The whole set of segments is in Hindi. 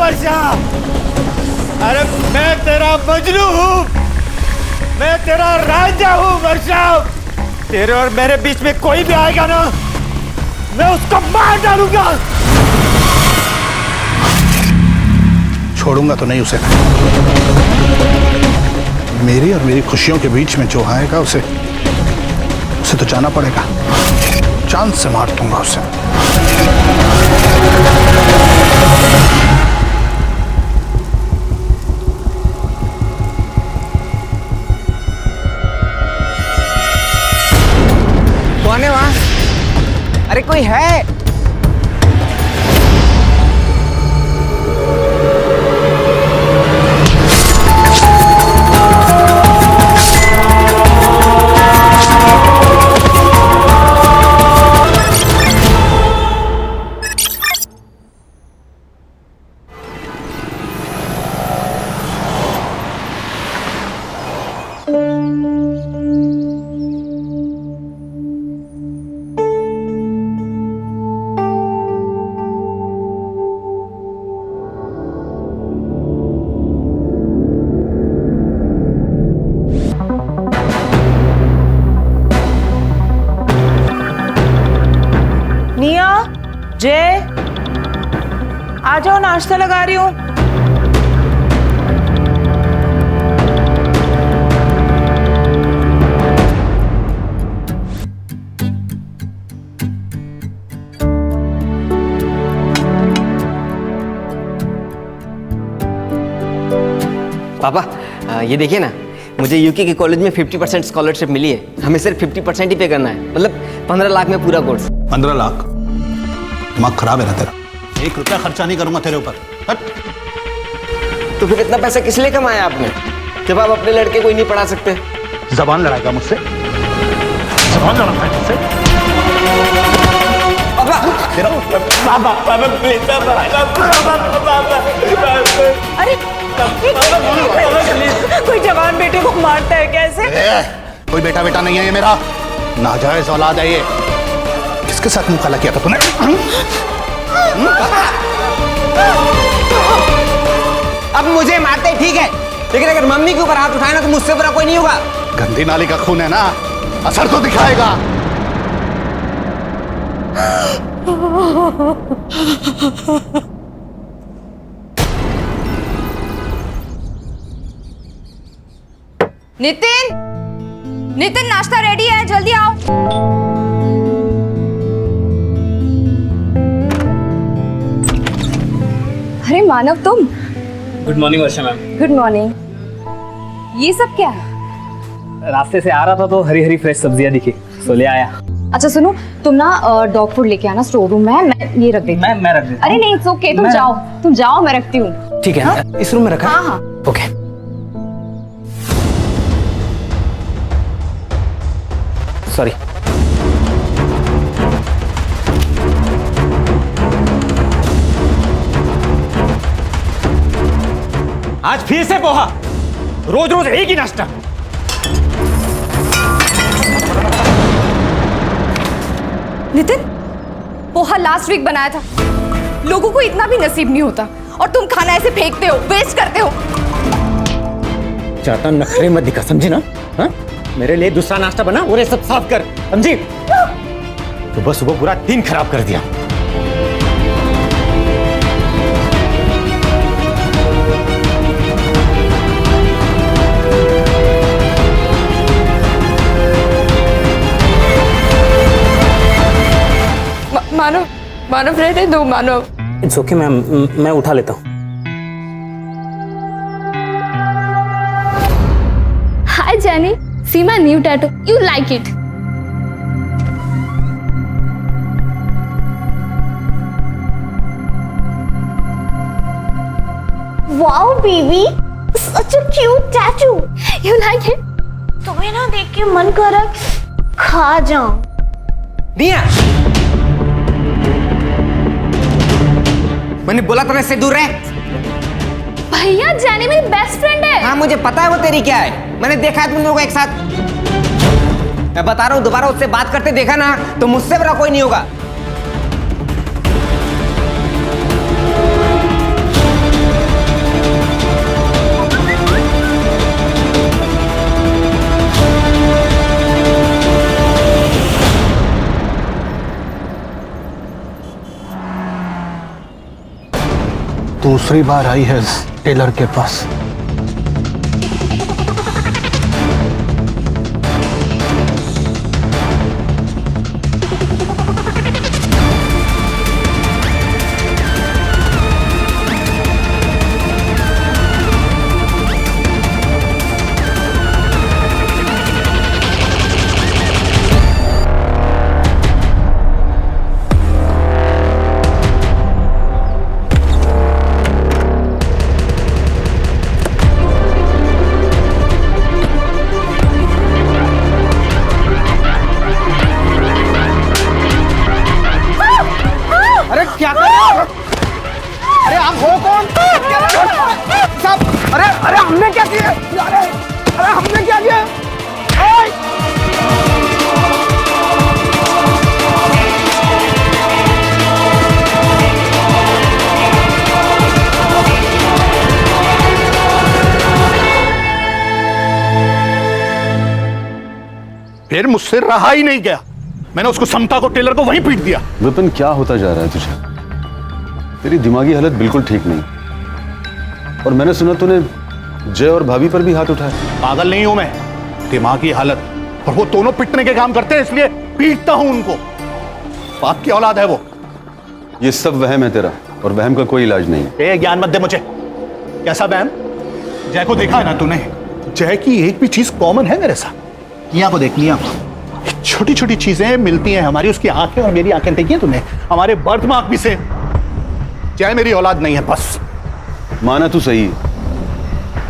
वर्षा। अरे मैं तेरा मजनू हूँ, मैं तेरा राजा हूँ वर्षा। तेरे और मेरे बीच में कोई भी आएगा ना, मैं उसको मार डालूंगा। छोड़ूंगा तो नहीं उसे। मेरी और मेरी खुशियों के बीच में जो आएगा उसे तो जाना पड़ेगा। चांद से मार दूंगा उसे। कौन है वहां? अरे कोई है? निया, जय, आ जाओ, नाश्ता लगा रही हूँ। पापा, ये देखिए ना, मुझे यूके के कॉलेज में 50% स्कॉलरशिप मिली है। हमें सिर्फ 50% ही पे करना है, मतलब 15 लाख में पूरा कोर्स। 15 लाख? दिमाग खराब है ना तेरा? 1 रुपया खर्चा नहीं करूंगा तेरे ऊपर। हट। तो फिर इतना पैसा किस लिए कमाया आपने, जब आप अपने लड़के को ही नहीं पढ़ा सकते? जबान लड़ाएगा मुझसे? जबान लड़ाता है मुझसे? पापा, अरे कोई जवान बेटे को मारता है कैसे? कोई बेटा बेटा नहीं है ये मेरा, नाजायज औलाद है ये। किसके साथ मुकाला किया था तूने? अब मुझे मारते ठीक है, लेकिन अगर मम्मी के ऊपर हाथ उठाए ना तो मुझसे बुरा कोई नहीं होगा। गंदी नाली का खून है ना, असर तो दिखाएगा। नितिन, नितिन नाश्ता रेडी है, जल्दी आओ। अरे मानव, तुम? गुड मॉर्निंग वर्षा मैम। Good morning. ये सब क्या है? रास्ते से आ रहा था तो हरी हरी फ्रेश सब्जियां दिखी, सो ले आया। अच्छा सुनो, तुम ना डॉग फूड लेके आना, स्टोर रूम में है, मैं ये रख देती हूँ। मैं रख देता हूँ। अरे नहीं, इट्स ओके, तुम जाओ, मैं रखती हूँ। ठीक है, हाँ? इस रूम में रखा? हाँ हाँ। ओके। सॉरी। आज फिर से पोहा, रोज रोज एक ही नाश्ता। नितिन, पोहा लास्ट वीक बनाया था, लोगों को इतना भी नसीब नहीं होता, और तुम खाना ऐसे फेंकते हो, वेस्ट करते हो। ज्यादा नखरे मत दिखा, समझी ना? हाँ? मेरे लिए दूसरा नाश्ता बना और ये सब साफ कर, समझी? सुबह सुबह पूरा दिन खराब कर दिया। मानव रहने दो, मानव। इट्स ओके मैम, मैं उठा लेता हूँ। Hi Jenny, see my new tattoo. You like it? Wow, baby, such a cute tattoo. You like it? तुम्हें ना देख के मन कर रहा है खा जाऊं। निया, मैंने बोला था ना इससे दूर रह। भैया, जेनी मेरी बेस्ट फ्रेंड है। हाँ मुझे पता है वो तेरी क्या है, मैंने देखा है तुम लोगों को एक साथ। मैं बता रहा हूँ, दोबारा उससे बात करते देखा ना तो मुझसे बड़ा कोई नहीं होगा। दूसरी बार आई है इस टेलर के पास। अरे क्या कर रहे हो? अरे आप हो कौन? साहब, अरे हमने क्या किया? अरे हमने क्या किया? फिर मुझसे रहा ही नहीं गया, मैंने उसको समता को, टेलर को वहीं पीट दिया। विपिन, क्या होता जा रहा है तुझे? तेरी दिमागी हालत बिल्कुल ठीक नहीं। और मैंने सुना तूने जय और भाभी पर भी हाथ उठाया। पागल नहीं हूं मैं, दिमागी हालत। और वो दोनों पिटने के काम करते हैं, इसलिए पीटता हूं उनको। बाप की औलाद है वो। ये सब वहम है तेरा, और वहम का कोई इलाज नहीं। ए, ज्ञान मत दे मुझे। कैसा वहम? जय को देखा है ना तूने? जय की एक भी चीज कॉमन है मेरे साथ। मियां को देख, मियां को। छोटी छोटी चीजें मिलती हैं हमारी, उसकी आंखें और मेरी आंखें देखी हैं तूने? हमारे बर्थ मार्क भी से। जय मेरी औलाद नहीं है, बस। माना तू सही है,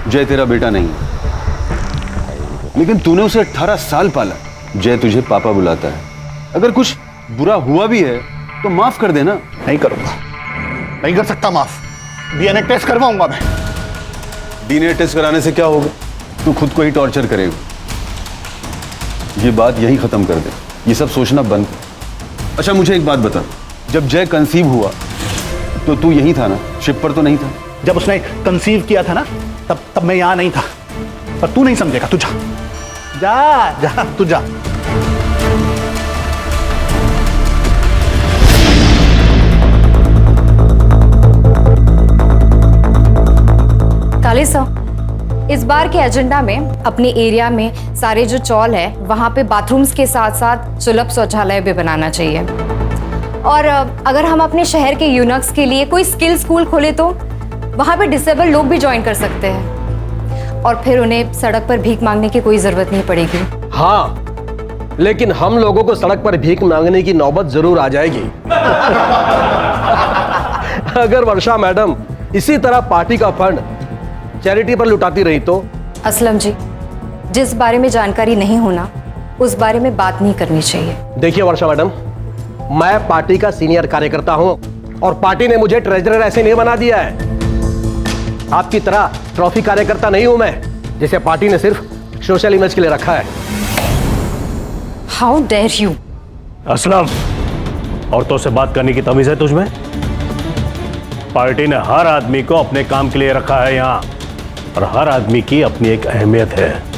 जय तेरा बेटा नहीं है, लेकिन तूने उसे 18 साल पाला। जय तुझे पापा बुलाता है। अगर कुछ बुरा हुआ भी है तो माफ कर देना। नहीं करूंगा, नहीं कर सकता माफ। डीएनए टेस्ट करवाऊंगा मैं। डीएनए टेस्ट कराने से क्या होगा? तू खुद को ही टॉर्चर करेगा। ये बात यही खत्म कर दे, ये सब सोचना बंद कर। अच्छा मुझे एक बात बता, जब जय कंसीव हुआ तो तू यही था ना? शिप पर तो नहीं था? जब उसने कंसीव किया था ना, तब मैं यहां नहीं था। पर तू नहीं समझेगा, तू जा जा जा, तू जा। काली साहब, इस बार के एजेंडा में अपने एरिया में सारे जो चौल है वहाँ पे बाथरूम्स के साथ साथ सुलभ शौचालय भी बनाना चाहिए। और अगर हम अपने शहर के यूनक्स के लिए कोई स्किल स्कूल खोले तो वहाँ पे डिसेबल लोग भी ज्वाइन कर सकते हैं, और फिर उन्हें सड़क पर भीख मांगने की कोई जरूरत नहीं पड़ेगी। हाँ, लेकिन हम लोगों को सड़क पर भीख मांगने की नौबत जरूर आ जाएगी। अगर वर्षा मैडम इसी तरह पार्टी का फंड चैरिटी पर लुटाती रही तो। असलम जी, जिस बारे में जानकारी नहीं होना उस बारे में बात नहीं करनी चाहिए। देखिए वर्षा मैडम, मैं पार्टी का सीनियर कार्यकर्ता हूं और पार्टी ने मुझे ट्रेजरर ऐसे नहीं बना दिया है। आपकी तरह ट्रॉफी कार्यकर्ता नहीं हूं मैं, जिसे पार्टी ने सिर्फ सोशल इमेज के लिए रखा है। How dare you! असलम, औरतों से बात करने की तमीज है तुझमें? पार्टी ने हर आदमी को अपने काम के लिए रखा है यहाँ, और हर आदमी की अपनी एक अहमियत है।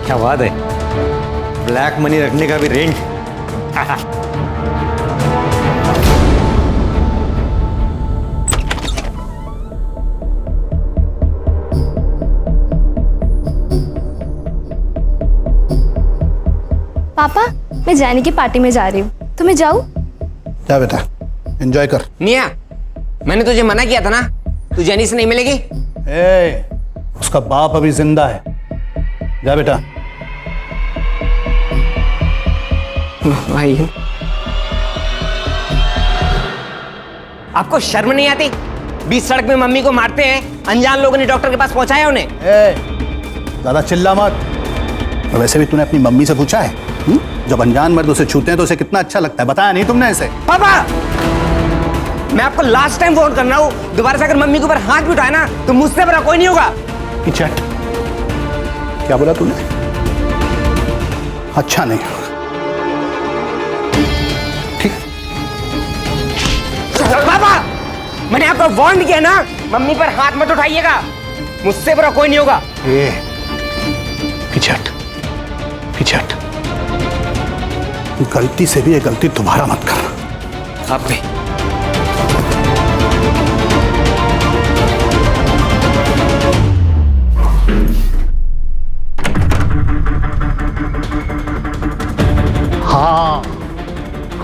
क्या बात है, ब्लैक मनी रखने का भी रेंज। पापा, मैं जाने की पार्टी में जा रही हूँ, तो मैं जाऊँ? जा बेटा, एंजॉय कर। मियाँ, मैंने तुझे मना किया था ना, तू जेनी से नहीं मिलेगी। ए, उसका बाप अभी जिंदा है। जा बेटा। भाई आपको शर्म नहीं आती? बीच सड़क में मम्मी को मारते हैं, अनजान लोगों ने डॉक्टर के पास पहुंचाया उन्हें। ज्यादा चिल्ला मत। और वैसे भी तूने अपनी मम्मी से पूछा है जब अनजान मर्द उसे छूते हैं तो उसे कितना अच्छा लगता है? बताया नहीं तुमने ऐसे? पापा, मैं आपको लास्ट टाइम फोन कर रहा हूँ, दोबारा से अगर मम्मी के ऊपर हाथ भी उठाए ना तो मुझसे बड़ा कोई नहीं होगा। चट, क्या बोला तूने? अच्छा नहीं होगा। ठीक। पापा, मैंने आपको वार्न किया ना, मम्मी पर हाथ मत उठाइएगा, मुझसे बड़ा कोई नहीं होगा। पिछट, पिछट, गलती से भी ये गलती दोबारा मत कर। आप भी। हाँ,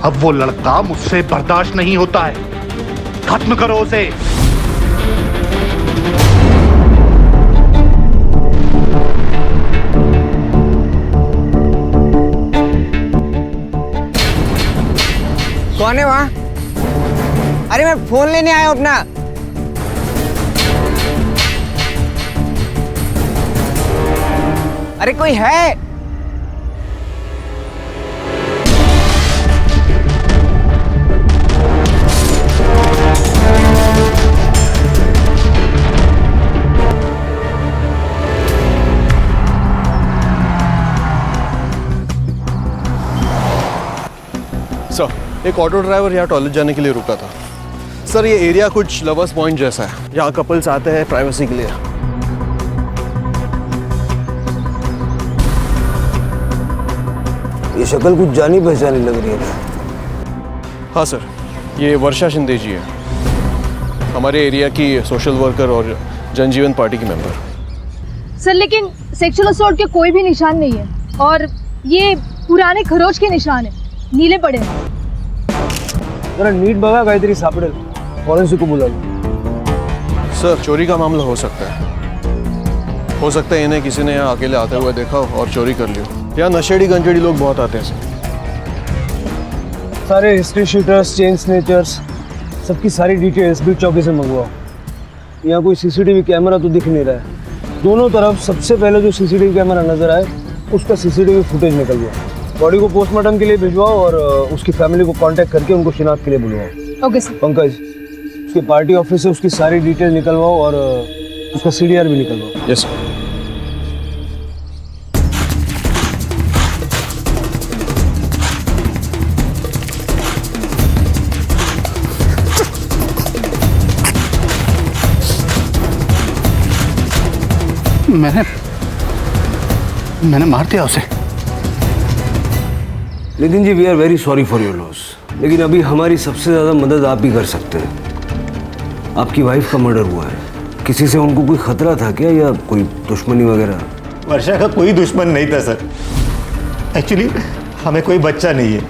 अब वो लड़का मुझसे बर्दाश्त नहीं होता है। खत्म करो उसे। कौन है वहां? अरे मैं फोन लेने आया हूं अपना। अरे कोई है? सर, एक ऑटो ड्राइवर यहाँ टॉयलेट जाने के लिए रुका था। सर, ये एरिया कुछ लवर्स पॉइंट जैसा है, यहाँ कपल्स आते हैं प्राइवेसी के लिए। ये शक्ल कुछ जानी पहचानी लग रही है। हाँ सर, ये वर्षा शिंदे जी है, हमारे एरिया की सोशल वर्कर और जनजीवन पार्टी की मेंबर। सर, लेकिन सेक्सुअल असॉल्ट के कोई भी निशान नहीं है और ये पुराने खरोच के निशान है, नीले पड़े हैं। जरा नीट बघा काहीतरी सापडेल, फॉरेंसिक को बुला लो। सर, चोरी का मामला हो सकता है। हो सकता है इन्हें किसी ने यहाँ अकेले आते हुए देखा और चोरी कर लियो। यहाँ नशेड़ी गंजेड़ी लोग बहुत आते हैं सर। सारे हिस्ट्री शीटर्स, चेन स्नेचर्स, सबकी सारी डिटेल्स बीट चौकी से मंगवाओ। यहाँ कोई सीसीटीवी कैमरा तो दिख नहीं रहा है। दोनों तरफ सबसे पहले जो सीसीटीवी कैमरा नजर आए उसका सीसीटीवी फुटेज निकलवाओ। बॉडी को पोस्टमार्टम के लिए भिजवाओ और उसकी फैमिली को कांटेक्ट करके उनको शिनाख्त के लिए बुलवाओ। Okay sir. पंकज, उसके पार्टी ऑफिस से उसकी सारी डिटेल निकलवाओ और उसका सीडीआर भी निकलवाओ। Yes sir. मैंने मार दिया उसे। Nitin ji, we are very sorry for your loss, लेकिन अभी हमारी सबसे ज़्यादा मदद आप ही कर सकते हैं। आपकी वाइफ का मर्डर हुआ है, किसी से उनको कोई खतरा था क्या या कोई दुश्मनी वगैरह? वर्षा का कोई दुश्मन नहीं था सर। एक्चुअली हमें कोई बच्चा नहीं है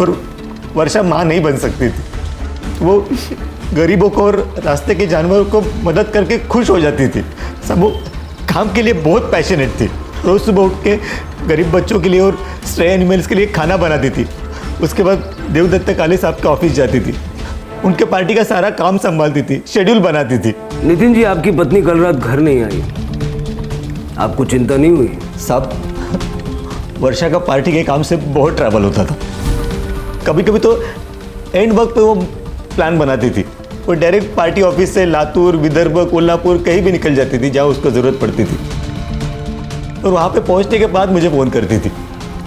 और वर्षा माँ नहीं बन सकती थी। वो गरीबों को और रास्ते के जानवरों को मदद करके खुश हो जाती थी। सब वो काम के लिए बहुत पैशनेट थी। रोज़ सुबह उठ के गरीब बच्चों के लिए और स्ट्रे एनिमल्स के लिए खाना बनाती थी। उसके बाद देवदत्त काले साहब के ऑफिस जाती थी, उनके पार्टी का सारा काम संभालती थी, शेड्यूल बनाती थी। नितिन जी, आपकी पत्नी कल रात घर नहीं आई, आपको चिंता नहीं हुई? साहब, वर्षा का पार्टी के काम से बहुत ट्रैवल होता था। कभी कभी तो एंड वक्त पे वो प्लान बनाती थी। वो डायरेक्ट पार्टी ऑफिस से लातूर, विदर्भ, कोल्हापुर कहीं भी निकल जाती थी जहाँ उसको ज़रूरत पड़ती थी और वहाँ पे पहुँचने के बाद मुझे फ़ोन करती थी।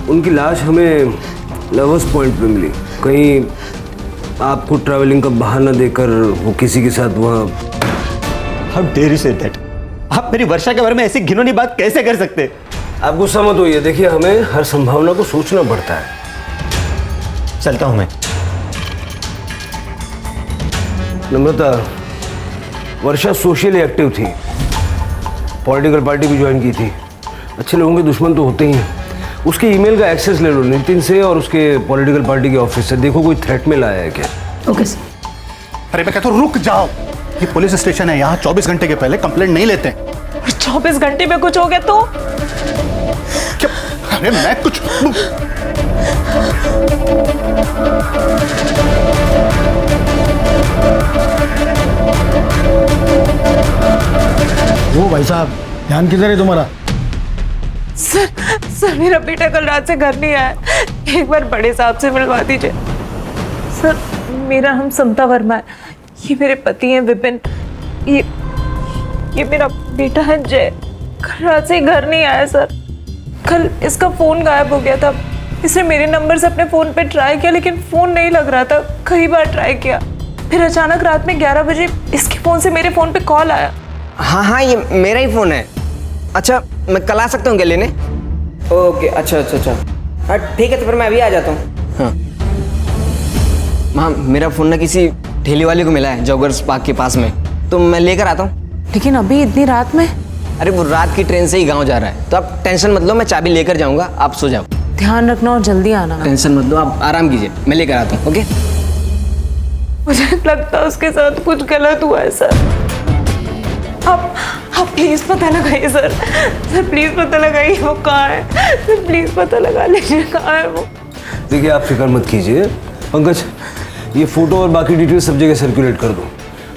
उनकी लाश हमें लवर्स पॉइंट पे मिली। कहीं आपको ट्रैवलिंग का बहाना देकर वो किसी के साथ वहाँ? How dare you say that? आप मेरी वर्षा के बारे में ऐसी घिनौनी बात कैसे कर सकते? आप गुस्सा मत होइए, देखिए हमें हर संभावना को सोचना पड़ता है। चलता हूँ मैं। नम्रता, वर्षा सोशली एक्टिव थी, पॉलिटिकल पार्टी भी ज्वाइन की थी। अच्छे लोगों के दुश्मन तो होते ही हैं। उसके ईमेल का एक्सेस ले लो नितिन से और उसके पॉलिटिकल पार्टी के ऑफिस से, देखो कोई थ्रेट मेल आया है क्या। Okay sir. अरे मैं कहता हूँ रुक जाओ, ये पुलिस स्टेशन है, यहाँ 24 घंटे के पहले कंप्लेंट नहीं लेते। 24 घंटे में कुछ हो गया तो? अरे मैं कुछ वो भाई साहब, ध्यान किधर है तुम्हारा? सर मेरा बेटा कल रात से घर नहीं आया, एक बार बड़े साहब से मिलवा दीजिए। सर मेरा नाम समता वर्मा है, ये मेरे पति हैं विपिन, ये मेरा बेटा है जय। कल रात से घर नहीं आया सर। कल इसका फोन गायब हो गया था, इसने मेरे नंबर से अपने फोन पे ट्राई किया लेकिन फोन नहीं लग रहा था, कई बार ट्राई किया, फिर अचानक रात में 11 बजे इसके फोन से मेरे फोन पे कॉल आया। हाँ ये मेरा ही फोन है। अच्छा मैं कल आ सकता हूँ क्या लेने? ओके अच्छा हाँ ठीक है, तो फिर मैं अभी आ जाता हूँ। हाँ मेरा फ़ोन ना किसी ठेले वाले को मिला है जॉगर्स पार्क के पास में, तो मैं लेकर आता हूँ। लेकिन अभी इतनी रात में? अरे वो रात की ट्रेन से ही गांव जा रहा है, तो आप टेंशन मत लो, मैं चाबी लेकर जाऊँगा, आप सो जाओ। ध्यान रखना और जल्दी आना। टेंशन मत लो, आप आराम कीजिए, मैं लेकर आता हूँ। ओके। मुझे लगता है उसके साथ कुछ गलत हुआ है सर। आप प्लीज पता लगाइए सर प्लीज पता लगाइए वो कहाँ है, सर प्लीज पता लगा लीजिए कहाँ है वो। देखिए आप फिक्र मत कीजिए पंकज, ये फोटो और बाकी डिटेल सब जगह सर्कुलेट कर दो,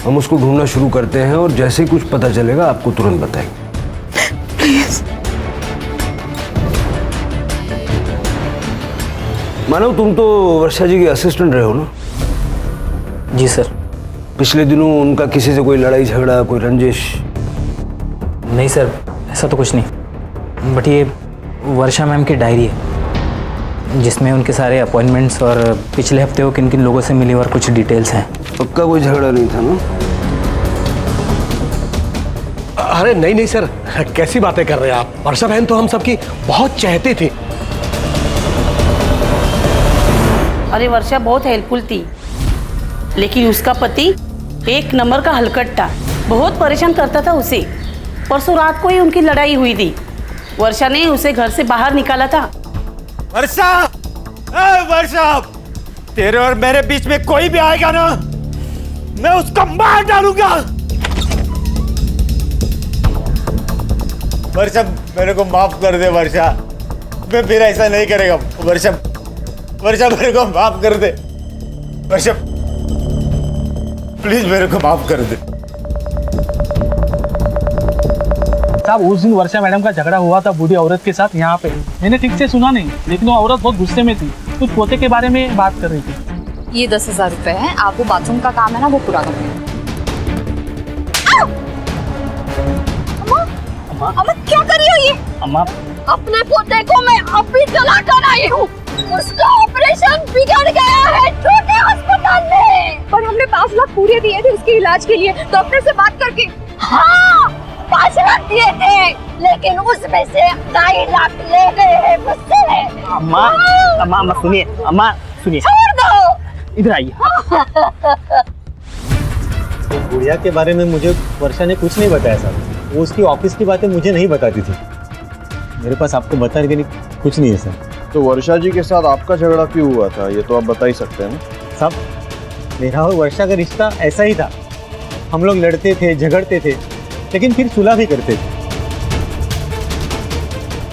हम उसको ढूंढना शुरू करते हैं और जैसे ही कुछ पता चलेगा आपको तुरंत बताएंगे। प्लीज। मानव तुम तो वर्षा जी के असिस्टेंट रहे हो ना? जी सर। पिछले दिनों उनका किसी से कोई लड़ाई झगड़ा, कोई रंजिश? नहीं सर, ऐसा तो कुछ नहीं, बट ये वर्षा मैम की डायरी है जिसमें उनके सारे अपॉइंटमेंट्स और पिछले हफ्ते वो किन किन लोगों से मिली और कुछ डिटेल्स हैं। पक्का कोई झगड़ा नहीं था ना? अरे नहीं सर, कैसी बातें कर रहे हैं आप? वर्षा बहन तो हम सबकी बहुत चाहते थे। अरे वर्षा बहुत हेल्पफुल थी, लेकिन उसका पति एक नंबर का हलकट था, बहुत परेशान करता था उसे। परसों रात को ही उनकी लड़ाई हुई थी, वर्षा ने उसे घर से बाहर निकाला था। वर्षा, तेरे और मेरे बीच में कोई भी आएगा ना, मैं उसको मार डालूंगा। वर्षा मेरे को माफ कर दे वर्षा, मैं फिर ऐसा नहीं करेगा। वर्षा मेरे को माफ कर दे वर्षा, प्लीज मेरे को माफ कर दे। साहब उस दिन वर्षा मैडम का झगड़ा हुआ था बूढ़ी औरत के साथ यहाँ पे, मैंने ठीक से सुना नहीं, लेकिन वो औरत बहुत गुस्से में थी, कुछ पोते के बारे में बात कर रही थी। ये 10,000 रुपए है, आप वो बाथरूम का काम है ना वो पूरा करें। अम्मा क्या कर रही हो ये? अम्मा अपने पोते को मैं अभी जला कर आई हूँ, उसका ऑपरेशन बिगड़ गया है छोटे अस्पताल में, पर हमने 5 लाख पूरे दिए थे उसके इलाज के लिए, डॉक्टर से बात करके। हाँ 5 लाख दिए थे, लेकिन उसमें से 2.5 लाख ले गए हैं मुझसे। अम्मा सुनिए, अम्मा सुनिए, छोड़ दो, इधर आइए। गुड़िया के बारे में मुझे वर्षा ने कुछ नहीं बताया साहब, वो उसकी ऑफिस की बातें मुझे नहीं बताती थी, मेरे पास आपको बताने के लिए कुछ नहीं है सर। तो वर्षा जी के साथ आपका झगड़ा क्यों हुआ था, ये तो आप बता ही सकते हैं ना साहब? मेरा और वर्षा का रिश्ता ऐसा ही था, हम लोग लड़ते थे, झगड़ते थे, लेकिन फिर सुलह भी करते थे।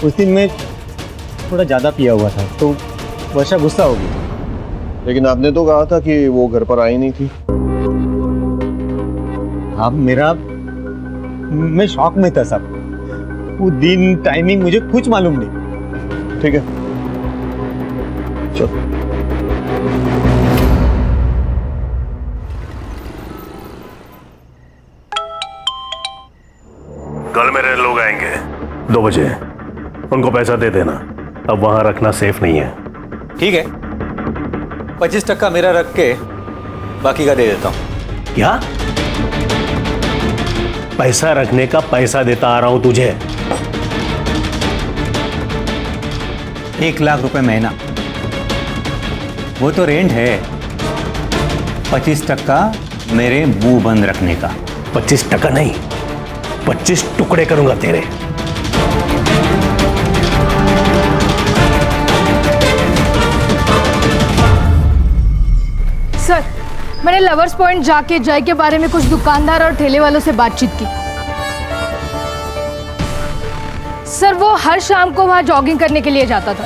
उस दिन मैं थोड़ा ज़्यादा पिया हुआ था तो वर्षा गुस्सा हो गई। लेकिन आपने तो कहा था कि वो घर पर आई नहीं थी। अब मैं शॉक में था साहब, वो दिन टाइमिंग मुझे कुछ मालूम नहीं। ठीक है चलो। कल मेरे लोग आएंगे 2 बजे, उनको पैसा दे देना, अब वहां रखना सेफ नहीं है। ठीक है, 25% मेरा रख के बाकी का दे देता हूं। क्या? पैसा रखने का पैसा देता आ रहा हूं तुझे। 1 लाख रुपए महीना, वो तो रेंट है। 25% मेरे मुंह बंद रखने का। 25% नहीं, 25 टुकड़े करूंगा तेरे। सर मैंने लवर्स पॉइंट जाके जय के बारे में कुछ दुकानदार और ठेले वालों से बातचीत की। सर वो हर शाम को वहाँ जॉगिंग करने के लिए जाता था,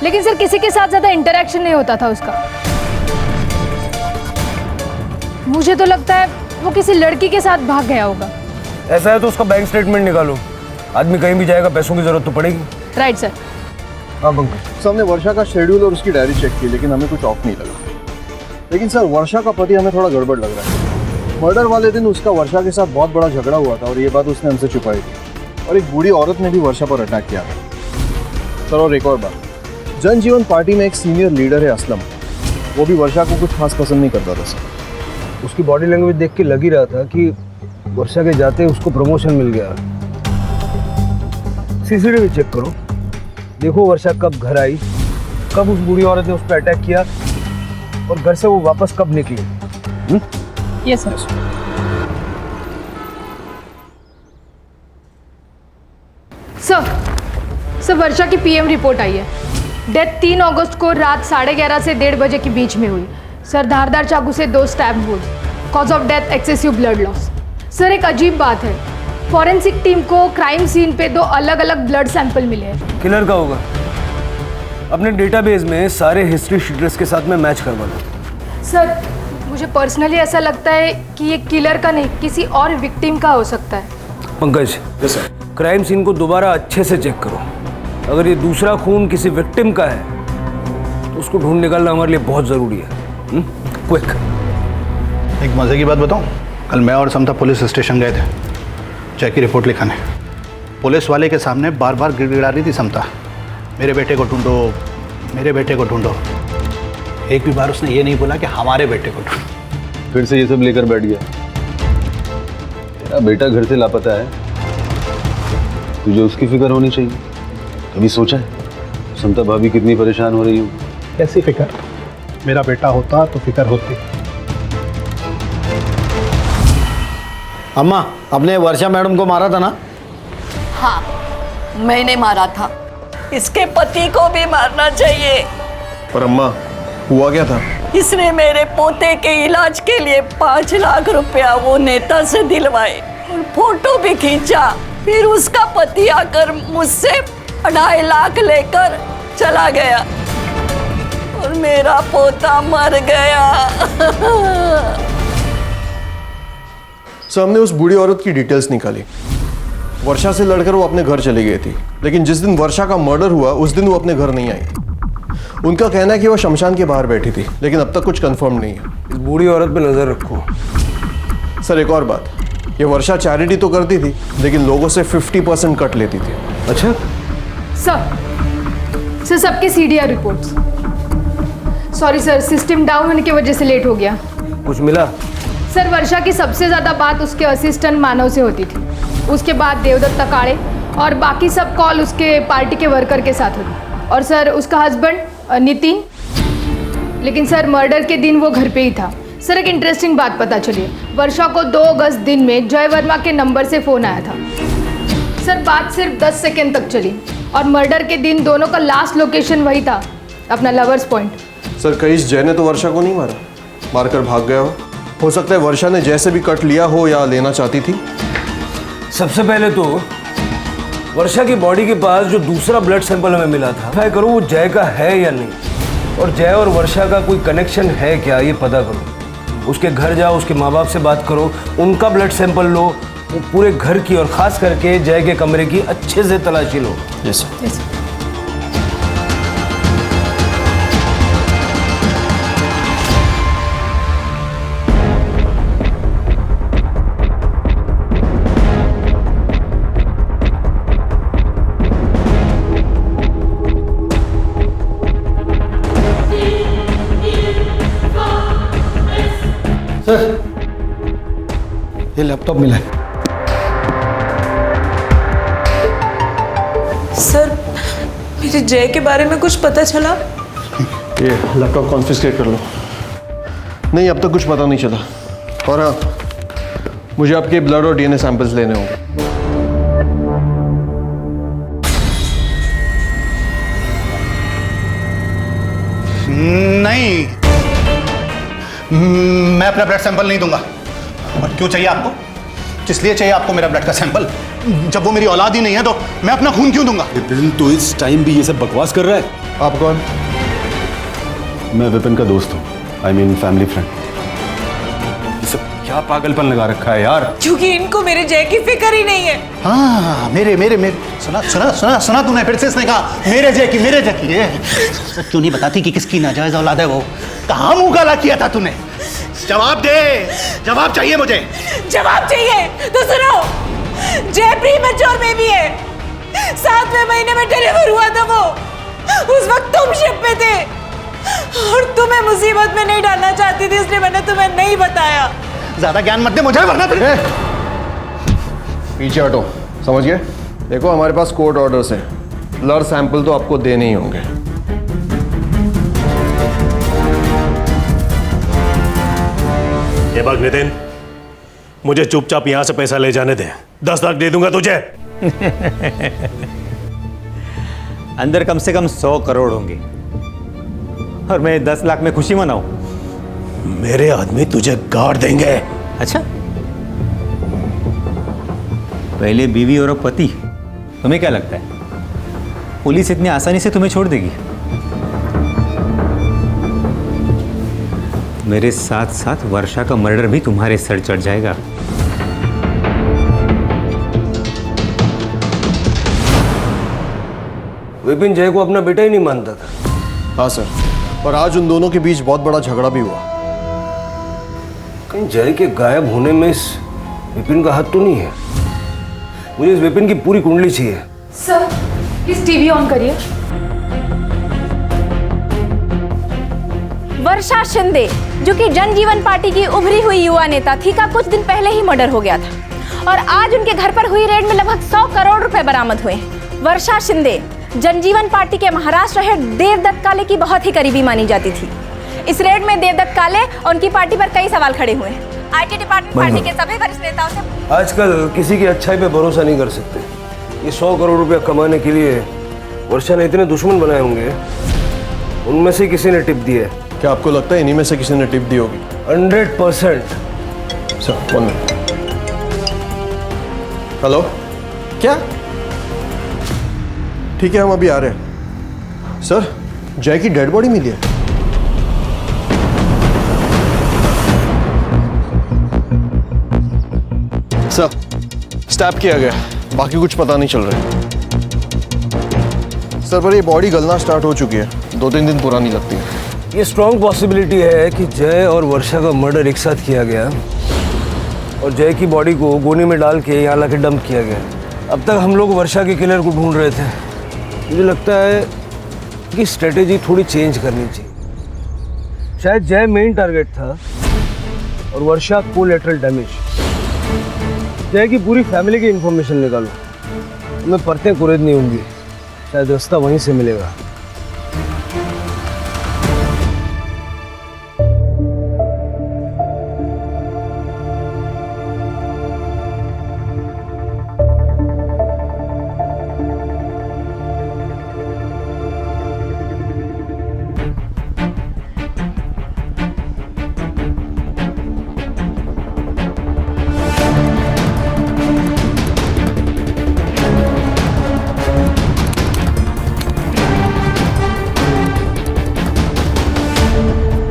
लेकिन सर किसी के साथ ज़्यादा इंटरेक्शन नहीं होता था उसका। मुझे तो लगता है वो किसी लड़की के साथ भाग गया होगा। ऐसा है तो उसका बैंक स्टेटमेंट निकालो, आदमी कहीं भी जाएगा पैसों की जरूरत तो पड़ेगी। Right sir. हाँ पंकज, हमने वर्षा का शेड्यूल और उसकी डायरी चेक की, लेकिन हमें कुछ ऑफ नहीं लगा। लेकिन सर वर्षा का पति हमें थोड़ा गड़बड़ लग रहा है। मर्डर वाले दिन उसका वर्षा के साथ बहुत बड़ा झगड़ा हुआ था और ये बात उसने हमसे छुपाई थी, और एक बूढ़ी औरत ने भी वर्षा पर अटैक किया था। सर और एक और बात, जनजीवन पार्टी में एक सीनियर लीडर है असलम, वो भी वर्षा को कुछ खास पसंद नहीं करता था सर। उसकी बॉडी लैंग्वेज देख के लग ही रहा था कि वर्षा के जाते उसको प्रमोशन मिल गया। सीसीटीवी चेक करो, देखो वर्षा कब घर आई, कब उस बूढ़ी औरत ने उस पर अटैक किया और घर से वो वापस कब निकली। Yes sir. सर वर्षा की पीएम रिपोर्ट आई है। डेथ 3 अगस्त को रात 11:30 से 1:30 बजे के बीच में हुई। सर धारदार चाकू से 2 स्टैब हुए। Cause of death excessive blood loss. Sir एक अजीब बात है, फॉरेंसिक टीम को क्राइम सीन पे 2 अलग अलग ब्लड सैंपल मिले हैं। किलर का होगा, अपने डेटाबेस में सारे हिस्ट्री शीटर्स के साथ में मैच करवा लो। सर मुझे पर्सनली ऐसा लगता है कि ये किलर का नहीं, किसी और विक्टिम का हो सकता है। पंकज, क्राइम सीन को दोबारा अच्छे से चेक करो। अगर ये दूसरा खून किसी विक्टिम का है तो उसको ढूंढ निकालना हमारे लिए बहुत ज़रूरी है। क्विक। एक मज़े की बात बताऊं, कल मैं और समता पुलिस स्टेशन गए थे जय की रिपोर्ट लिखाने। पुलिस वाले के सामने बार बार गिड़गिड़ा रही थी समता, मेरे बेटे को ढूंढो, मेरे बेटे को ढूंढो। एक भी बार उसने ये नहीं बोला कि हमारे बेटे को ढूंढो। फिर से ये सब लेकर बैठ गया। तेरा बेटा घर से लापता है, तुझे उसकी फिक्र होनी चाहिए। कभी सोचा है समता भाभी कितनी परेशान हो रही हो? कैसी फिक्र? मेरा बेटा होता तो फिक्र होती। अम्मा, आपने वर्षा मैडम को मारा था ना? हाँ, मैंने मारा था। इसके पति को भी मारना चाहिए। पर अम्मा, हुआ क्या था? इसने मेरे पोते के इलाज के लिए 5 लाख रुपया वो नेता से दिलवाए और फोटो भी खींचा। फिर उसका पति आकर मुझसे 2.5 लाख लेकर चला गया और मेरा पोता मर गया। सर हमने उस बूढ़ी औरत की डिटेल्स निकाली। वर्षा से लड़कर वो अपने घर चली गई थी, लेकिन जिस दिन वर्षा का मर्डर हुआ उस दिन वो अपने घर नहीं आई। उनका कहना है कि वो शमशान के बाहर बैठी थी, लेकिन अब तक कुछ कंफर्म नहीं है। इस बूढ़ी औरत पे नजर रखो। सर एक और बात, ये वर्षा चैरिटी तो करती थी, लेकिन लोगों से 50% कट लेती थी। अच्छा सर सबके CDR reports. Sorry sir, system down होने की वजह से लेट हो गया। कुछ मिला? सर वर्षा की सबसे ज़्यादा बात उसके असिस्टेंट मानव से होती थी, उसके बाद देवदत्त तकाड़े और बाकी सब कॉल उसके पार्टी के वर्कर के साथ होती। और सर उसका हस्बैंड नितिन, लेकिन सर मर्डर के दिन वो घर पे ही था। सर एक इंटरेस्टिंग बात पता चली, वर्षा को 2 अगस्त दिन में जय वर्मा के नंबर से फ़ोन आया था। सर बात सिर्फ 10 सेकेंड तक चली और मर्डर के दिन दोनों का लास्ट लोकेशन वही था, अपना लवर्स पॉइंट। सर कहीं जय ने तो वर्षा को नहीं मारा, मारकर भाग गया हो सकता है वर्षा ने जैसे भी कट लिया हो या लेना चाहती थी। सबसे पहले तो वर्षा की बॉडी के पास जो दूसरा ब्लड सैंपल हमें मिला था, ट्राई करो वो जय का है या नहीं, और जय और वर्षा का कोई कनेक्शन है क्या ये पता करो। उसके घर जाओ, उसके माँ बाप से बात करो, उनका ब्लड सैंपल लो, वो पूरे घर की और खास करके जय के कमरे की अच्छे से तलाशी लो। Yes sir. ये लैपटॉप मिला है। सर मेरे जय के बारे में कुछ पता चला? ये लैपटॉप कॉन्फिस्केट कर लो। नहीं अब तक कुछ पता नहीं चला, और हाँ मुझे आपके ब्लड और डीएनए सैंपल्स लेने होंगे। नहीं, मैं अपना ब्लड सैंपल नहीं दूंगा। और क्यों चाहिए आपको? किस लिए चाहिए आपको मेरा ब्लड का सैंपल? जब वो मेरी औलाद ही नहीं है तो मैं अपना खून क्यों दूंगा? विपिन, तो इस टाइम भी ये सब बकवास कर रहा है? आप कौन? मैं विपिन का दोस्त हूँ, आई मीन फैमिली फ्रेंड। ये सब क्या पागलपन लगा रखा है यार? क्योंकि इनको मेरे जय की फिक्र ही नहीं है। हाँ, मेरे मेरे मेरे सुना सुना सुना सुना तूने फिर से इसने कहा मेरे जय की ये सच क्यों नहीं बताती कि किसकी नाजायज औलाद है वो? कहाँ मुंह काला किया था तूने? जवाब दे, जवाब चाहिए मुझे। जवाब चाहिए तो सुनो, जय प्री मैच्योर बेबी है, 7वें महीने में डिलीवर हुआ था वो। उस वक्त तुम शिप पे थे और तुम्हें मुसीबत में नहीं डालना चाहती थी, इसलिए मैंने तुम्हें नहीं बताया। ज्यादा ज्ञान मत दे मुझे, वरना पीछे हटो, समझ गए? देखो हमारे पास कोर्ट ऑर्डर्स हैं, ब्लड सैंपल तो आपको देने ही होंगे। ये बात नितिन, मुझे चुपचाप यहां से पैसा ले जाने दे, 10 लाख दे दूंगा तुझे। अंदर कम से कम 100 करोड़ होंगे और मैं 10 लाख में खुशी मनाऊं? मेरे आदमी तुझे गाड़ देंगे। अच्छा, पहले बीवी और अब पति, तुम्हें क्या लगता है पुलिस इतनी आसानी से तुम्हें छोड़ देगी? मेरे साथ साथ वर्षा का मर्डर भी तुम्हारे सर चढ़ जाएगा। विपिन जय को अपना बेटा ही नहीं मानता था। हाँ सर, पर आज उन दोनों के बीच बहुत बड़ा झगड़ा भी हुआ। कहीं जय के गायब होने में इस विपिन का हाथ तो नहीं है? मुझे इस विपिन की पूरी कुंडली चाहिए। सर प्लीज टीवी ऑन करिए। वर्षा शिंदे, जो कि जनजीवन पार्टी की उभरी हुई युवा नेता थी, का कुछ दिन पहले ही मर्डर हो गया था और आज उनके घर पर हुई रेड में लगभग 100 करोड़ रुपए बरामद हुए। वर्षा शिंदे जनजीवन पार्टी के महाराष्ट्र हेड देवदत्त काले की बहुत ही करीबी मानी जाती थी। इस रेड में देवदत्त काले और उनकी पार्टी पर कई सवाल खड़े हुए हैं। आईटी डिपार्टमेंट पार्टी के सभी वरिष्ठ नेताओं से आजकल किसी की अच्छाई पे भरोसा नहीं कर सकते। ये 100 करोड़ रुपया कमाने के लिए वर्षा ने इतने दुश्मन बनाए होंगे, उनमें से किसी ने टिप दी है। क्या आपको लगता है इन्हीं में से किसी ने टिप दी होगी? 100%। Sir 1 minute. हेलो, क्या? ठीक है, हम अभी आ रहे हैं। सर, जय की डेड बॉडी मिली है। सर, स्टैप किया गया, बाकी कुछ पता नहीं चल रहा है। सर, पर ये बॉडी गलना स्टार्ट हो चुकी है, 2-3 दिन पुरानी लगती है। ये स्ट्रॉन्ग पॉसिबिलिटी है कि जय और वर्षा का मर्डर एक साथ किया गया और जय की बॉडी को गोनी में डाल के यहाँ लाके डंप किया गया। अब तक हम लोग वर्षा के किलर को ढूंढ रहे थे। मुझे लगता है कि स्ट्रेटेजी थोड़ी चेंज करनी चाहिए। शायद जय मेन टारगेट था और वर्षा कोलैटरल डैमेज। जय की पूरी फैमिली की इंफॉर्मेशन निकालो, मैं परतें कुरेदनी होंगी, शायद रास्ता वहीं से मिलेगा।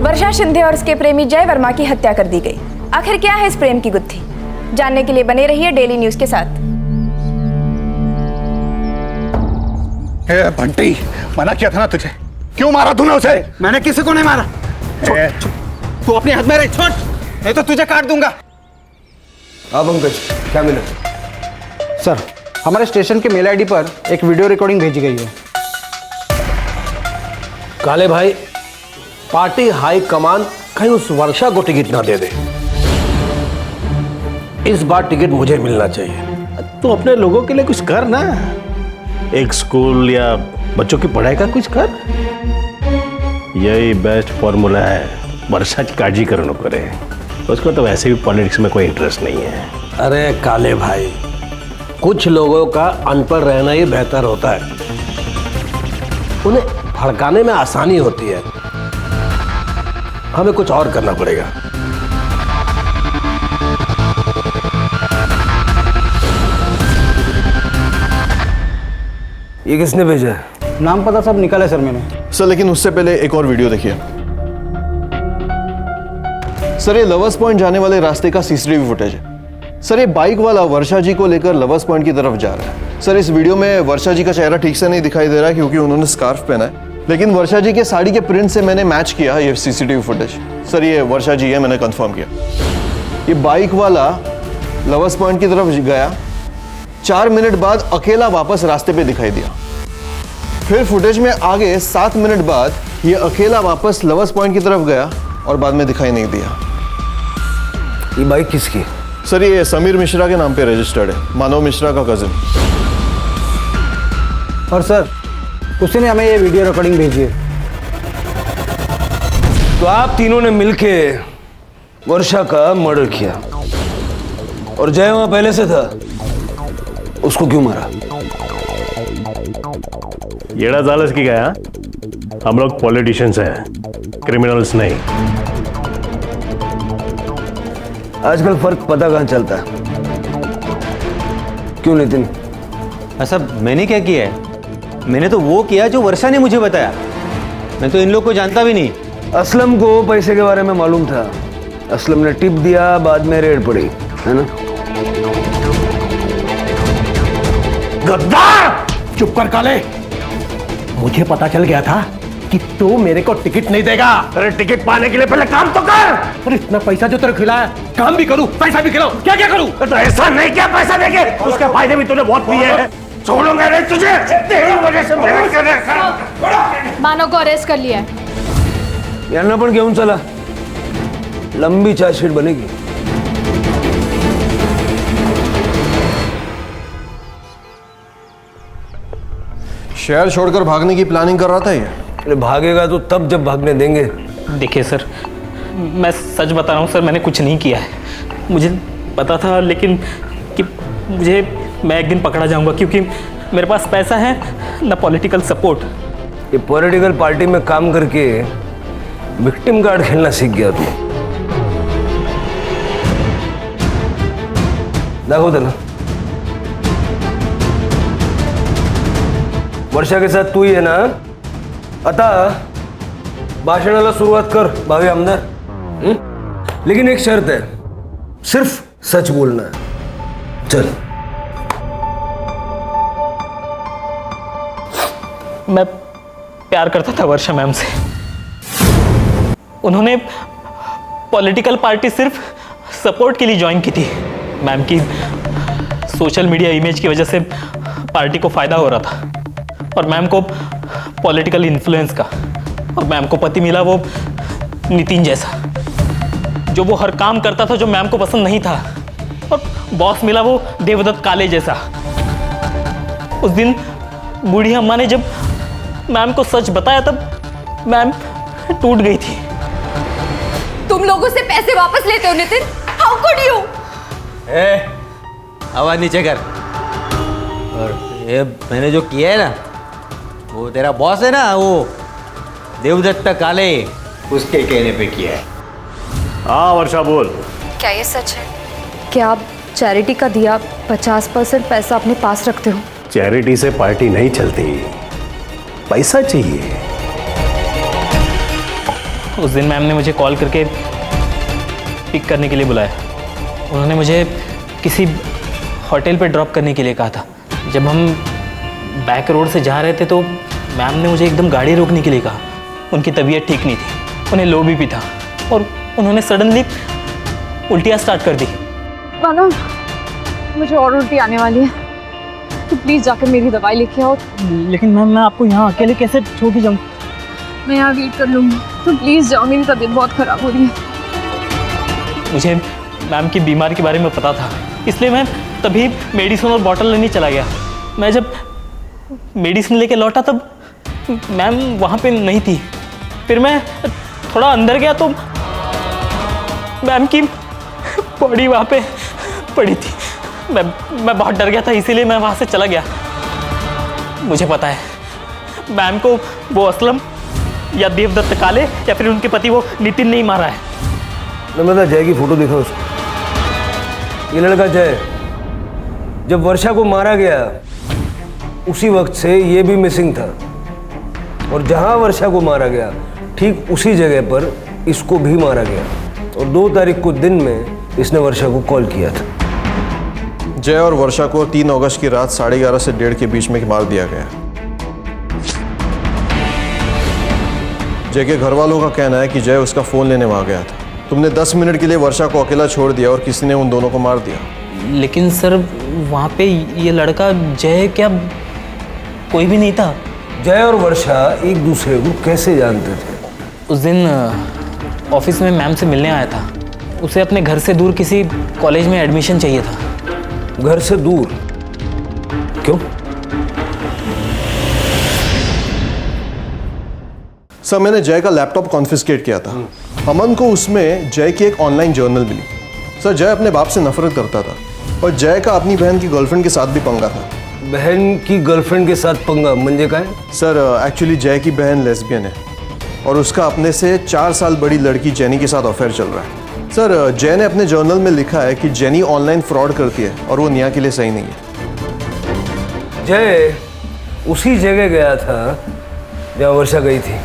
वर्षा शिंदे और उसके प्रेमी जय वर्मा की हत्या कर दी गई। आखिर क्या है इस प्रेम की गुत्थी? जानने के लिए बने रहिए डेली न्यूज के साथ। बंटी, मना किया था ना तुझे, क्यों मारा तूने उसे? मैंने किसी को नहीं मारा। तू अपने हाथ में रख, छोड़, नहीं तो तुझे काट दूंगा। हाँ पंकज, क्या मिला? सर, हमारे स्टेशन के मेल आईडी पर एक वीडियो रिकॉर्डिंग भेजी गई है। काले भाई, पार्टी हाई कमान कहीं उस वर्षा को टिकट ना दे दे। इस बार टिकट मुझे मिलना चाहिए। तू अपने लोगों के लिए कुछ कर ना, एक स्कूल या बच्चों की पढ़ाई का कुछ कर। यही बेस्ट फॉर्मूला है वर्षा की काळजी करो नको करे। उसको तो वैसे भी पॉलिटिक्स में कोई इंटरेस्ट नहीं है। अरे काले भाई, कुछ लोगों का अनपढ़ रहना ही बेहतर होता है, उन्हें भड़काने में आसानी होती है। हमें कुछ और करना पड़ेगा। ये किसने भेजा है? नाम पता सब निकाला है सर मैंने। सर लेकिन उससे पहले एक और वीडियो देखिए। सर ये लवर्स पॉइंट जाने वाले रास्ते का सीसीटीवी फुटेज है। सर ये बाइक वाला वर्षा जी को लेकर लवर्स पॉइंट की तरफ जा रहा है। सर इस वीडियो में वर्षा जी का चेहरा ठीक से नहीं दिखाई दे रहा है क्योंकि उन्होंने स्कार्फ पहना है, लेकिन वर्षा जी के साड़ी के प्रिंट से मैंने मैच किया ये सीसीटीवी फुटेज। सर ये वर्षा जी है, मैंने कंफर्म किया। ये बाइक वाला लवर्स पॉइंट की तरफ गया, 4 मिनट बाद अकेला वापस रास्ते पे दिखाई दिया। फिर फुटेज में आगे 7 मिनट बाद ये अकेला वापस लवर्स पॉइंट की तरफ गया और बाद में दिखाई नहीं दिया। ये बाइक किसकी? सर ये समीर मिश्रा के नाम पे रजिस्टर्ड है, मानव मिश्रा का कजिन। और सर उसने हमें ये वीडियो रिकॉर्डिंग भेजी है। तो आप तीनों ने मिलके वर्षा का मर्डर किया और जय वहां पहले से था, उसको क्यों मारा? येड़ा जालस की गया, हम लोग पॉलिटिशियंस हैं, क्रिमिनल्स नहीं। आजकल फर्क पता कहां चलता है? क्यों नितिन? ऐसा मैंने क्या किया है? मैंने तो वो किया जो वर्षा ने मुझे बताया। मैं तो इन लोग को जानता भी नहीं। असलम को पैसे के बारे में मालूम था, असलम ने टिप दिया, बाद में रेड पड़ी, है ना? गद्दार! चुप कर काले, मुझे पता चल गया था कि तू मेरे को टिकट नहीं देगा। अरे टिकट पाने के लिए पहले काम तो कर। अरे इतना पैसा जो तेरे खिलाया, काम भी करूं, पैसा भी खिलाऊं, क्या क्या करूं? तो ऐसा नहीं क्या पैसा देके उसके फायदे भी तूने बहुत लिए हैं। छोड़ूंगा नहीं तुझे, तेरी वजह से मेहनत कर रहा। मानव को अरेस्ट कर लिया है। याना पण घेऊन चला, लंबी चार्जशीट बनेगी। शहर छोड़कर भागने की प्लानिंग कर रहा था ये। अरे भागेगा तो तब जब भागने देंगे। देखिए सर, मैं सच बता रहा हूँ सर, मैंने कुछ नहीं किया है। मुझे पता था लेकिन कि मैं एक दिन पकड़ा जाऊंगा क्योंकि मेरे पास पैसा है ना पॉलिटिकल सपोर्ट। ये पॉलिटिकल पार्टी में काम करके विक्टिम कार्ड खेलना सीख गया तू। दाखव त्याला। वर्षा के साथ तू ही है ना? आता भाषणाला सुरुवात कर भावी आमदार। लेकिन एक शर्त है, सिर्फ सच बोलना है। चल। मैं प्यार करता था वर्षा मैम से। उन्होंने पॉलिटिकल पार्टी सिर्फ सपोर्ट के लिए ज्वाइन की थी। मैम की सोशल मीडिया इमेज की वजह से पार्टी को फायदा हो रहा था और मैम को पॉलिटिकल इन्फ्लुएंस का। और मैम को पति मिला वो नितिन जैसा, जो वो हर काम करता था जो मैम को पसंद नहीं था। और बॉस मिला वो देवदत्त काले जैसा। उस दिन बूढ़ी अम्मा ने जब मैम को सच बताया तब मैम टूट गई थी। तुम लोगों से पैसे वापस लेते हो नितिन? How could you? आवाज नीचे कर। और ये मैंने जो किया है ना, वो तेरा बॉस है ना, वो देवदत्त काले, उसके कहने पे किया है। हाँ वर्षा बोल। क्या ये सच है? क्या आप चैरिटी का दिया 50% पैसा अपने पास रखते हो? चैरिटी से पार्टी नहीं चलती, पैसा चाहिए। उस दिन मैम ने मुझे कॉल करके पिक करने के लिए बुलाया। उन्होंने मुझे किसी होटल पे ड्रॉप करने के लिए कहा था। जब हम बैक रोड से जा रहे थे तो मैम ने मुझे एकदम गाड़ी रोकने के लिए कहा। उनकी तबीयत ठीक नहीं थी, उन्हें लो बीपी था और उन्होंने सडनली उल्टियाँ स्टार्ट कर दी। मानव, मुझे और उल्टी आने वाली है, तो प्लीज जाकर मेरी दवाई लेके आओ। लेकिन मैम मैं आपको यहाँ अकेले कैसे छोड़ के जाऊँ? मैं यहाँ वेट कर लूँगी, तो प्लीज जाओ, मेरी तबीयत बहुत खराब हो रही है। मुझे मैम की बीमारी के बारे में पता था, इसलिए मैं तभी मेडिसिन और बॉटल लेने चला गया। मैं जब मेडिसिन लेके लौटा तब मैम वहाँ पे नहीं थी। फिर मैं थोड़ा अंदर गया तो मैम की बॉडी वहाँ पे पड़ी थी। मैं बहुत डर गया था, इसीलिए मैं वहाँ से चला गया। मुझे पता है मैम को वो असलम या देवदत्त काले या फिर उनके पति वो नितिन ने ही मारा है। नम्रता, जय की फोटो देखो उसको। ये लड़का जय, जब वर्षा को मारा गया उसी वक्त से ये भी मिसिंग था और जहां वर्षा को मारा गया ठीक उसी जगह पर इसको भी मारा गया और 2 तारीख को दिन में इसने वर्षा को कॉल किया था। जय और वर्षा को 3 अगस्त की रात 11:30 से 1:30 के बीच में मार दिया गया। जय के घर वालों का कहना है कि जय उसका फ़ोन लेने वहाँ गया था। तुमने 10 मिनट के लिए वर्षा को अकेला छोड़ दिया और किसी ने उन दोनों को मार दिया। लेकिन सर वहाँ पे ये लड़का जय क्या कोई भी नहीं था? जय और वर्षा एक दूसरे को कैसे जानते थे? उस दिन ऑफिस में मैम से मिलने आया था। उसे अपने घर से दूर किसी कॉलेज में एडमिशन चाहिए था। घर से दूर? क्यों? सर मैंने जय का लैपटॉप कॉन्फिस्केट किया था। अमन को उसमें जय की एक ऑनलाइन जर्नल मिली। सर जय अपने बाप से नफरत करता था और जय का अपनी बहन की गर्लफ्रेंड के साथ भी पंगा था। बहन की गर्लफ्रेंड के साथ पंगा म्हणजे काय? सर एक्चुअली जय की बहन लेस्बियन है और उसका अपने से 4 साल बड़ी लड़की जेनी के साथ अफेयर चल रहा है। सर जय ने अपने जर्नल में लिखा है कि जेनी ऑनलाइन फ्रॉड करती है और वो निया के लिए सही नहीं है। जय उसी जगह गया था जहाँ वर्षा गई थी।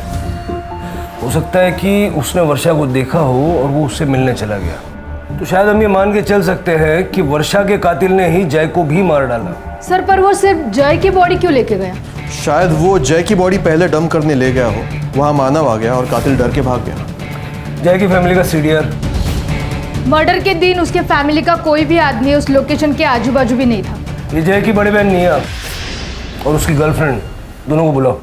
हो सकता है कि उसने वर्षा को देखा हो और वो उससे मिलने चला गया। तो शायद हम ये मान के चल सकते हैं कि वर्षा के कातिल ने ही जय को भी मार डाला। सर पर वो सिर्फ जय की बॉडी क्यों लेके गया? शायद वो जय की बॉडी पहले डंप करने ले गया हो, वहाँ मानव आ गया और कातिल डर के भाग गया। जय की फैमिली का सीडीआर? मर्डर के दिन उसके फैमिली का कोई भी आदमी उस लोकेशन के आजू बाजू भी नहीं था। ये जय की बड़ी बहन निया और उसकी गर्लफ्रेंड दोनों को बुलाओ।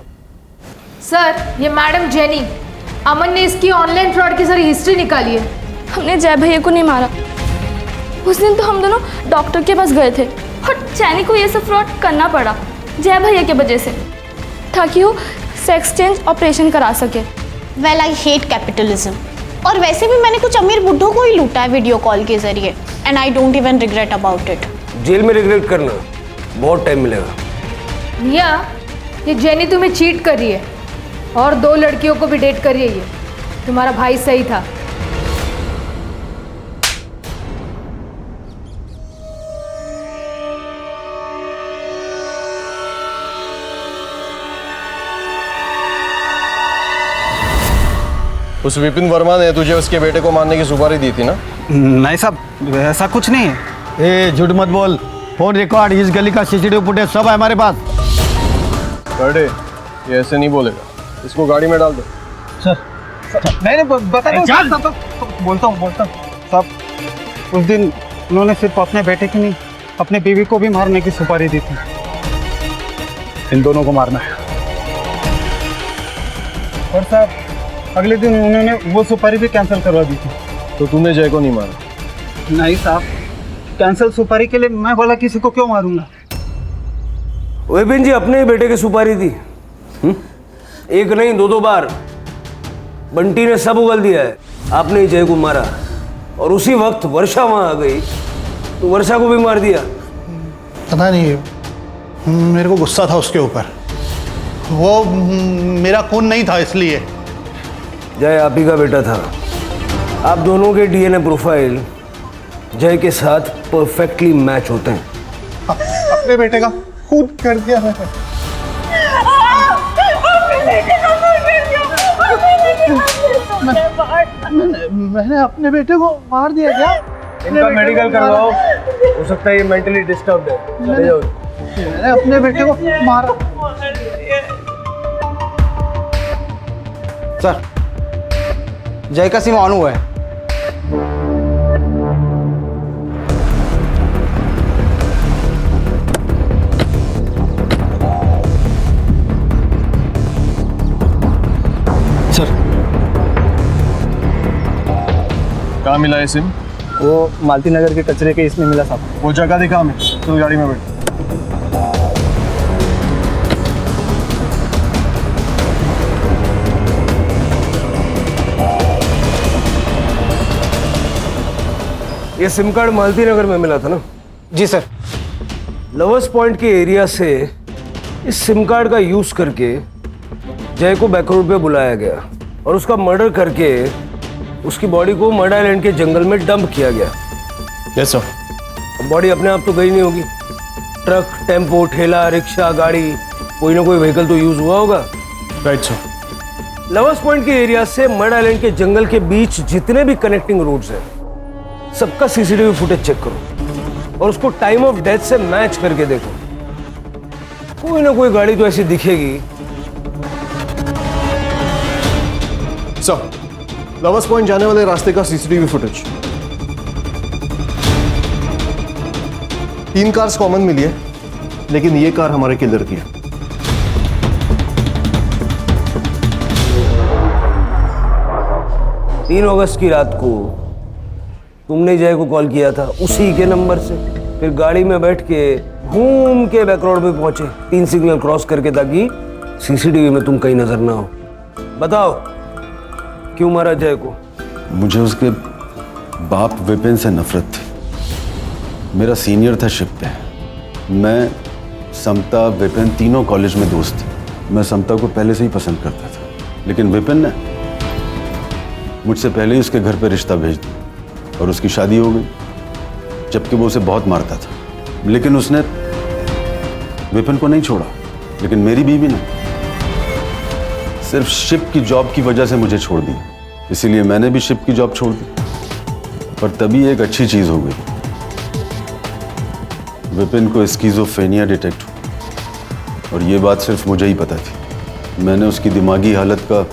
सर ये मैडम जेनी, अमन ने इसकी ऑनलाइन फ्रॉड की सारी हिस्ट्री निकाली है। हमने जय भैया को नहीं मारा। उस दिन तो हम दोनों डॉक्टर के पास गए थे और जैनी को ये सब फ्रॉड करना पड़ा जय भैया की वजह से, ताकि वो सेक्स चेंज ऑपरेशन करा सके। Well I hate capitalism. और वैसे भी मैंने कुछ अमीर बुड्ढों को ही लूटा है वीडियो कॉल के जरिए and I don't even regret about it. जेल में रिग्रेट करना बहुत टाइम मिलेगा। निया ये जेनी तुम्हें चीट कर रही है और 2 लड़कियों को भी डेट कर रही है। तुम्हारा भाई सही था। उस विपिन वर्मा ने तुझे उसके बेटे को मारने की सुपारी दी थी ना? नहीं साहब ऐसा कुछ नहीं है। ए झूठ मत बोल। फोन रिकॉर्ड, इस गली का सीसीटीवी फुटेज सब है हमारे पास। बड़े ये ऐसे नहीं बोलेगा, इसको गाड़ी में डाल दो। सर नहीं बता दो। बोलता हूँ साहब, उस दिन उन्होंने सिर्फ अपने बेटे की नहीं अपने बीवी को भी मारने की सुपारी दी थी। इन दोनों को मारना है। और साहब अगले दिन उन्होंने वो सुपारी भी कैंसिल करवा दी थी। तो तूने जय को नहीं मारा? नहीं साहब, कैंसिल सुपारी के लिए मैं बोला किसी को क्यों मारूंगा। विपिन जी अपने ही बेटे की सुपारी दी। एक नहीं 2 बार बंटी ने सब उगल दिया है। आपने ही जय को मारा और उसी वक्त वर्षा वहां आ गई तो वर्षा को भी मार दिया। पता नहीं, मेरे को गुस्सा था उसके ऊपर। वो मेरा खून नहीं था इसलिए। जय आप ही का बेटा था। आप दोनों के डीएनए प्रोफाइल जय के साथ परफेक्टली मैच होते हैं। अपने बेटे का खून कर दिया मैंने अपने बेटे को मार दिया क्या? इनका मेडिकल करवाओ, हो सकता है ये मेंटली डिस्टर्ब्ड है। चले जाओ। मैंने अपने बेटे को मारा। सर जय का सिम ऑन हुआ है। सर कहाँ मिला है सिम? वो मालती नगर के कचरे के इसमें मिला साहब। वो जगह दिखा हमें, तो गाड़ी में बैठ। ये सिम कार्ड मालती नगर में मिला था ना? जी सर। लवर्स पॉइंट के एरिया से इस सिम कार्ड का यूज करके जय को बैकरोड पे बुलाया गया और उसका मर्डर करके उसकी बॉडी को मर्डर आइलैंड के जंगल में डंप किया गया। Yes sir. बॉडी अपने आप तो गई नहीं होगी, ट्रक, टेम्पो, ठेला, रिक्शा, गाड़ी, कोई ना कोई व्हीकल तो यूज हुआ होगा। Right sir. लवर्स पॉइंट के एरिया से मड आइलैंड के जंगल के बीच जितने भी कनेक्टिंग रोड्स हैं, सबका सीसीटीवी फुटेज चेक करो और उसको टाइम ऑफ डेथ से मैच करके देखो। कोई ना कोई गाड़ी तो ऐसी दिखेगी। सर, लवर्स पॉइंट जाने वाले रास्ते का सीसीटीवी फुटेज 3 कार्स कॉमन मिली है, लेकिन ये कार हमारे किलर की है। तीन अगस्त की रात को तुमने जय को कॉल किया था उसी के नंबर से, फिर गाड़ी में बैठ के घूम के बैक रोड पे पहुंचे 3 सिग्नल क्रॉस करके, ताकि सीसीटीवी में तुम कहीं नजर ना हो। बताओ क्यों मारा जय को? मुझे उसके बाप विपिन से नफरत थी। मेरा सीनियर था शिप पे। मैं, समता, विपिन तीनों कॉलेज में दोस्त थे। मैं समता को पहले से ही पसंद करता था, लेकिन विपिन ने मुझसे पहले ही उसके घर पे रिश्ता भेज दिया और उसकी शादी हो गई, जबकि वो उसे बहुत मारता था। लेकिन उसने विपिन को नहीं छोड़ा, लेकिन मेरी बीवी ने सिर्फ शिप की जॉब की वजह से मुझे छोड़ दी। इसीलिए मैंने भी शिप की जॉब छोड़ दी। पर तभी एक अच्छी चीज हो गई, विपिन को स्किज़ोफ्रेनिया डिटेक्ट हुआ और ये बात सिर्फ मुझे ही पता थी। मैंने उसकी दिमागी हालत का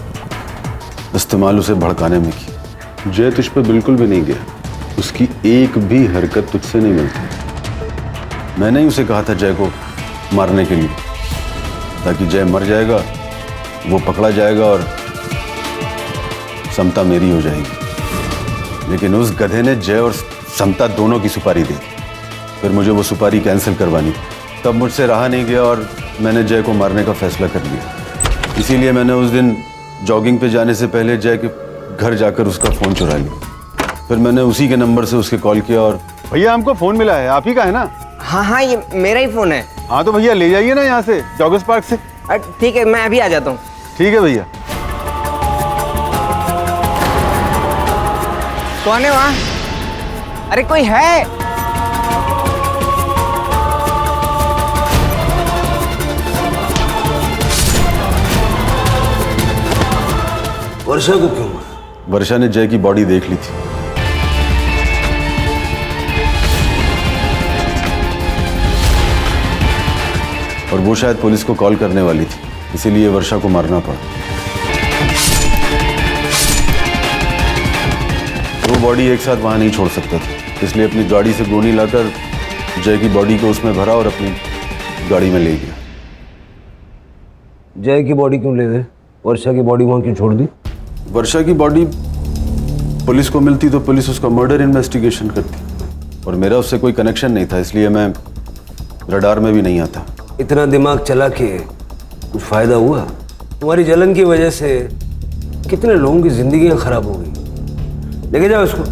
इस्तेमाल उसे भड़काने में की। जय तुझ पे बिल्कुल भी नहीं गया, उसकी एक भी हरकत तुझसे नहीं मिलती। मैंने ही उसे कहा था जय को मारने के लिए, ताकि जय मर जाएगा, वो पकड़ा जाएगा और समता मेरी हो जाएगी। लेकिन उस गधे ने जय और समता दोनों की सुपारी दी। फिर मुझे वो सुपारी कैंसिल करवानी, तब मुझसे रहा नहीं गया और मैंने जय को मारने का फैसला कर लिया। इसीलिए मैंने उस दिन जॉगिंग पे जाने से पहले जय के घर जाकर उसका फ़ोन चुरा लिया। फिर मैंने उसी के नंबर से उसके कॉल किया और भैया हमको फ़ोन मिला है, आप ही का है ना? हाँ हाँ, ये मेरा ही फ़ोन है। हाँ तो भैया ले जाइए ना यहाँ से, जॉगर्स पार्क से। ठीक है, मैं अभी आ जाता हूँ। ठीक है भैया। कौन है वहाँ? अरे कोई है? वर्षा को क्यों मारा? वर्षा ने जय की बॉडी देख ली थी। और वो शायद पुलिस को कॉल करने वाली थी, इसीलिए वर्षा को मारना पड़ा। वो बॉडी एक साथ वहां नहीं छोड़ सकता था, इसलिए अपनी गाड़ी से गोनी लाकर जय की बॉडी को उसमें भरा और अपनी गाड़ी में ले गया। जय की बॉडी क्यों ले गए? वर्षा की बॉडी वहां क्यों छोड़ दी? वर्षा की बॉडी पुलिस को मिलती तो पुलिस उसका मर्डर इन्वेस्टिगेशन करती, और मेरा उससे कोई कनेक्शन नहीं था, इसलिए मैं रडार में भी नहीं आता। इतना दिमाग चला के कुछ फायदा हुआ? तुम्हारी जलन की वजह से कितने लोगों की जिंदगियां खराब हो गई। लेके जाओ इसको।